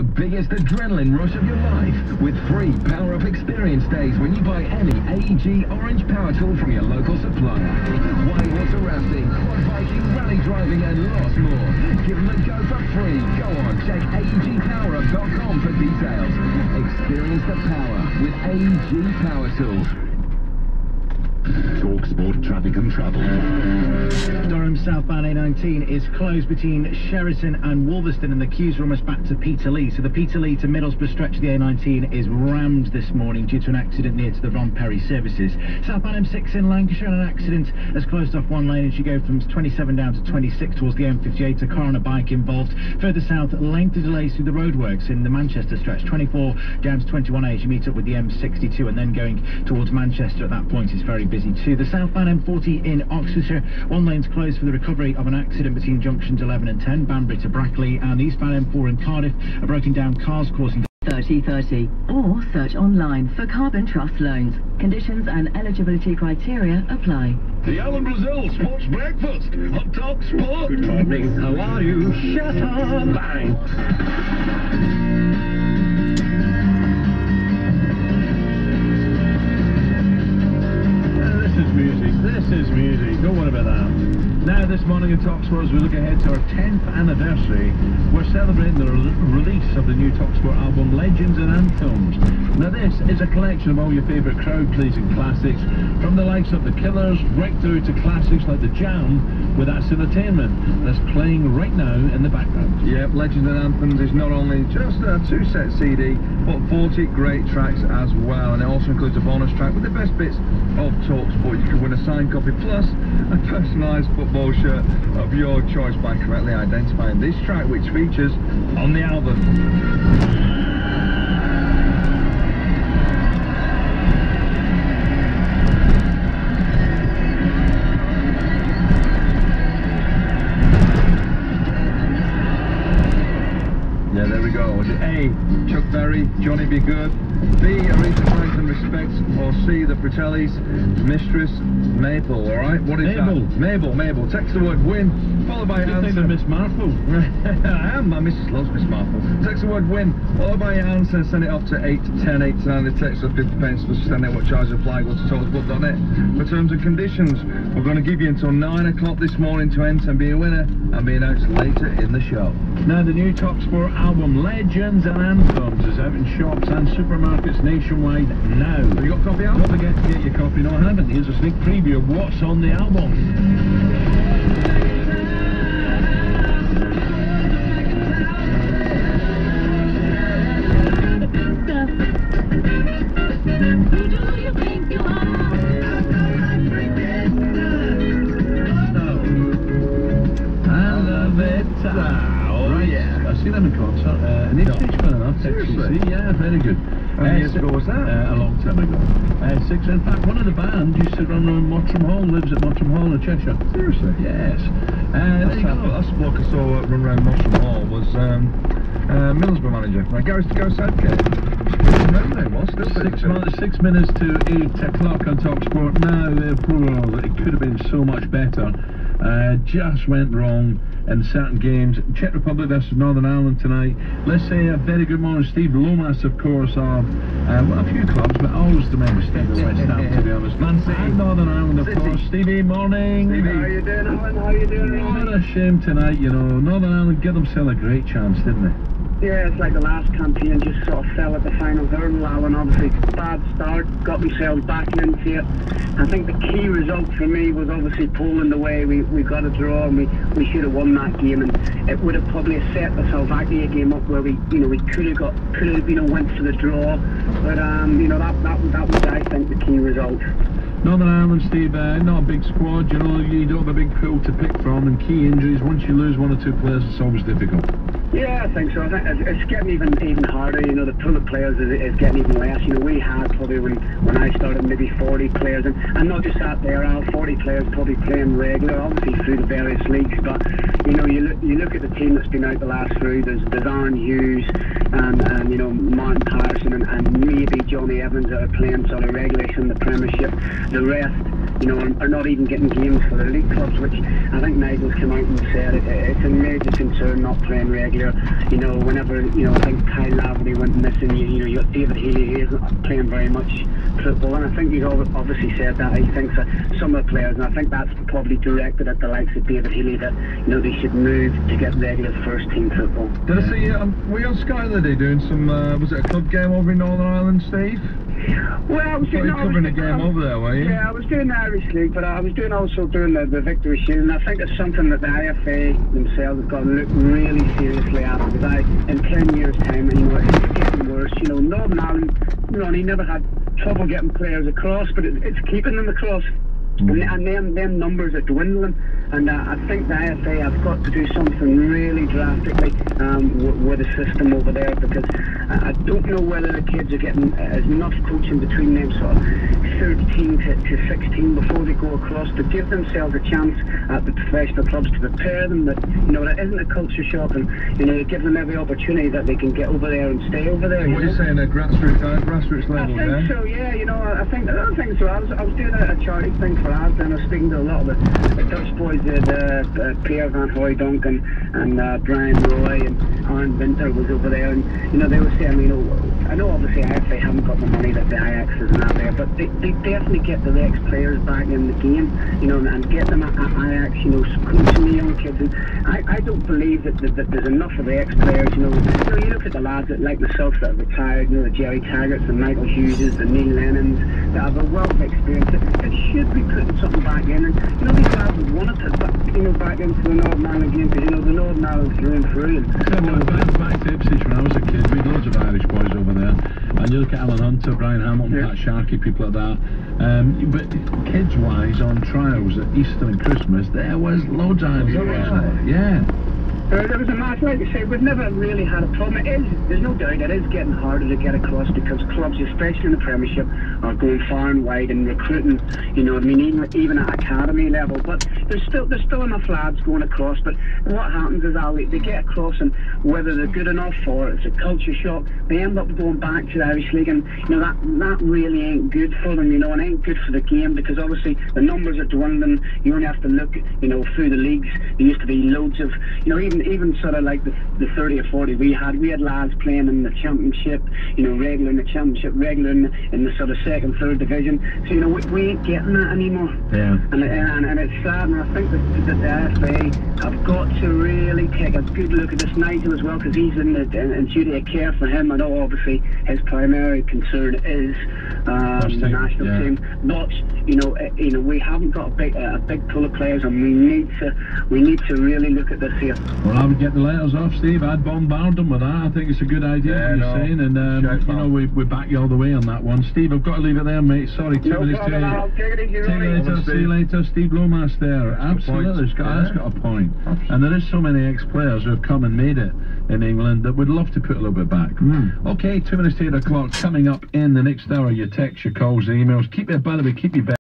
the biggest adrenaline rush of your life with free power-up experience days when you buy any AEG Orange power tool from your local supplier. Whitewater rafting, quad biking, rally driving and lots more. Give them a go for free. Go on, check AEGpowerup.com for details. Experience the power with AEG Power Tools. Talk Sport Traffic and Travel. Durham southbound A19 is closed between Sheraton and Wolverston, and the queues are almost back to Peterlee. So the Peterlee to Middlesbrough stretch of the A19 is rammed this morning due to an accident near to the Ron Perry services. Southbound M6 in Lancashire, an accident has closed off one lane as you go from 27 down to 26 towards the M58. A car and a bike involved. Further south, lengthy delays through the roadworks in the Manchester stretch. 24 down to 21A as you meet up with the M62, and then going towards Manchester at that point is very busy too. The southbound M40 in Oxfordshire, one lane's closed for the recovery of an accident between junctions 11 and 10, Banbury to Brackley, and eastbound M4 in Cardiff, a broken down cars causing 3030, or search online for Carbon Trust loans. Conditions and eligibility criteria apply. The Alan Brazil Sports Breakfast on Talk Sport. Good morning, how are you? Shut up, bang. This is music, don't worry about that. Now this morning in Talksport, as we look ahead to our 10th anniversary, we're celebrating the release of the new Talksport album Legends and Anthems. Now this is a collection of all your favourite crowd-pleasing classics, from the likes of The Killers right through to classics like The Jam with That's Entertainment, that's playing right now in the background. Yep, Legends and Anthems is not only just a two-set CD, but 40 great tracks as well, and it also includes a bonus track with the best bits of Talksport. You can win a signed copy plus a personalised football shirt of your choice by correctly identifying this track, which features on the album. Yeah, there we go. A, Chuck Berry, Johnny Be Good. B, Aretha Franklin Respects. Or C, the Fratellis, Mistress, Maple. Alright, what is Mabel. That? Mabel. Text the word win, followed by your answer. Miss Marple. I am, my missus loves Miss Marple. Text the word win, followed by your answer, and send it off to 81089. The text of 50 pence plus send out what charges apply. Go to talksport.net for terms and conditions. We're going to give you until 9 o'clock this morning to enter and be a winner, and be announced later in the show. Now the new Talksport album Legends and Anthems is out in shops and supermarkets nationwide now. Have you got a copy out? Don't forget to get your copy. No, I haven't. Here's a sneak preview of what's on the album. I see them in concert. An Ipswich fan enough. Seriously? Yeah, very good. How many years ago was that? A long time ago. Six. In fact, one of the band used to run around Mottram Hall, lives at Mottram Hall in Cheshire. Seriously? Yes. That's the bloke I saw run around Mottram Hall was Middlesbrough manager. Gareth Southgate. Remember it was still 6 minutes to 8 o'clock on Talksport. Now, it could have been so much better. Just went wrong in certain games. Czech Republic versus Northern Ireland tonight. Let's say a very good morning, Steve Lomas, of course, of a few clubs, but always the member state of West Ham, to be honest. Man City and Northern Ireland, of course. Stevie, morning. Stevie, how you doing, Alan? How you doing? What a shame tonight, you know. Northern Ireland gave themselves a great chance, didn't they? Yeah, it's like the last campaign just sort of fell at the final hurdle, Alan. Obviously, bad start, got myself back into it. I think the key result for me was obviously Poland away. We got a draw, and we should have won that game, and it would have probably set the Slovakia game up where we could have went for the draw. But that was I think the key result. Northern Ireland, Steve, not a big squad, you know, you don't have a big pool to pick from, and key injuries, once you lose one or two players, it's always difficult. Yeah, I think so. I think it's getting even harder, you know, the pool of players is getting even less. You know, we had probably when I started maybe 40 players, and not just that there are 40 players probably playing regular, obviously through the various leagues, but, you know, you look at the team that's been out the last through, there's Aaron Hughes, and you know, Martin Patterson, and maybe Johnny Evans that are playing sort of regulation in the Premiership. The rest, you know, are not even getting games for the league clubs, which I think Nigel's come out and said it's a major concern not playing regular. You know, whenever, you know, I think Kyle Laverty went missing, you got David Healy, he isn't playing very much football, and I think he's obviously said that he thinks that some of the players, and I think that's probably directed at the likes of David Healy, that, you know, they should move to get regular first team football. Did I see, were you on Sky the other day doing some, was it a club game over in Northern Ireland, Steve? Well, I was covering a game over there, were you? Yeah, I was doing the Irish League, but I was also doing the Victory Shield, and I think it's something that the IFA themselves have got to look really seriously at, because in 10 years' time, you know, it's getting worse. You know, Northern Ireland, you know, he never had trouble getting players across, but it's keeping them across. And them numbers are dwindling, and I think the IFA have got to do something really drastically with the system over there, because I don't know whether the kids are getting enough coaching between them sort of 13 to 16 before they go across, to give themselves a chance at the professional clubs, to prepare them that, you know, that isn't a culture shock, and, you know, give them every opportunity that they can get over there and stay over there. What are you saying, a grassroots level, I think so, yeah, you know, I think so. I was doing a charity thing for us, and I was speaking to a lot of the Dutch boys, Pierre Van Hooijdonk and Brian Roy and Arne Winter was over there, and, you know, they were saying, you know, I know obviously they haven't got the money that the Ajaxes and that there, but they definitely get the ex-players back in the game, you know, and get them at Ajax, you know, coaching the young kids. And I don't believe that there's enough of the ex-players, you know. You look at the lads that, like myself, that have retired, you know, the Jerry Taggarts, the Michael Hugheses, the Neil Lennons, that have a wealth of experience. It should be putting something back in, and, you know, these lads would want to put back, you know, back into the Northern Ireland game, because, you know, the Northern Ireland through and through. And, yeah, well, back to Ipswich when I was a kid, we had loads of Irish boys over there, and you look at Alan Hunter, Brian Hamilton, yeah, Pat Sharkey, people like that. But kids-wise, on trials at Easter and Christmas, there was loads of Irish boys. Yeah. There was a match, like I say, we've never really had a problem. There's no doubt it is getting harder to get across, because clubs, especially in the Premiership, are going far and wide and recruiting, you know what I mean, even at academy level. But there's still enough lads going across. But what happens is, they get across, and whether they're good enough or it's a culture shock, they end up going back to the Irish League, and, you know, that really ain't good for them, you know, and ain't good for the game, because obviously the numbers are dwindling. You only have to look, you know, through the leagues. There used to be loads of, you know, even sort of like the 30 or 40 we had lads playing in the Championship, you know, regular in the Championship, regular in the sort of second, third division. So, you know, we ain't getting that anymore. Yeah. And it's sad, and I think that the IFA have got to really take a good look at this Nigel as well, because he's in duty of care for him. I know obviously his primary concern is the national team, but you know we haven't got a big pool of players, and we need to really look at this here. Well, I would get the letters off, Steve. I'd bombard them with that. I think it's a good idea, what you're saying, and you know, we back you all the way on that one. Steve, I've got to leave it there, mate. Sorry, 2 minutes to you. I'll take it easy, Ronnie. See you later, Steve Lomas there. Absolutely, he's got a point. And there is so many ex-players who have come and made it in England that would love to put a little bit back. Okay, 2 minutes to 8 o'clock. Coming up in the next hour, your texts, your calls, your emails. Keep your, by the way, keep your